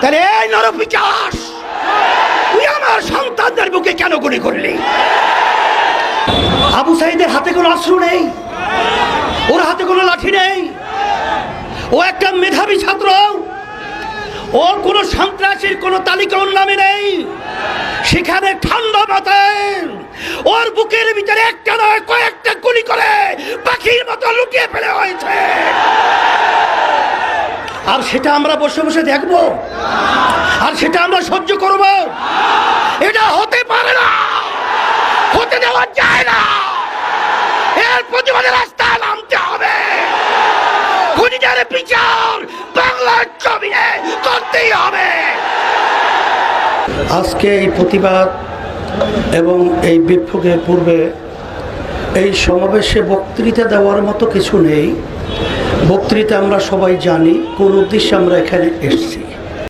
তাহলে এই নরপিশাচ, তুই আমার সন্তানদের বুকে কেন গুলি করলি? আবু সাঈদের হাতে কোনো অস্ত্র নেই, ওর হাতে কোনো লাঠি নেই, ও একটা মেধাবী ছাত্র, ওর কোনো সন্ত্রাসীর কোনো তালিকা ওর নামে নেই। সেখানে ঠান্ডা মাথায় ওর বুকের ভিতরে একটা নয় কয়েকটা গুলি করে পাখির মতো লুকিয়ে ফেলে হয়েছে। আর সেটা আমরা বসে বসে দেখবো, আর সেটা আমরা সহ্য করব? এটা হতে পারে না, হতে দেওয়া যায় না। এর প্রতিবাদে রাস্তায় নামতে হবে। খুনিদের বিচার বাংলার জমিনে করতেই হবে। আজকে এই প্রতিবাদ এবং এই বিক্ষোভের পূর্বে এই সমাবেশে বক্তৃতা দেওয়ার মতো কিছু নেই। বক্তৃতা আমরা সবাই জানি কোন উদ্দেশ্যে আমরা এখানে এসেছি।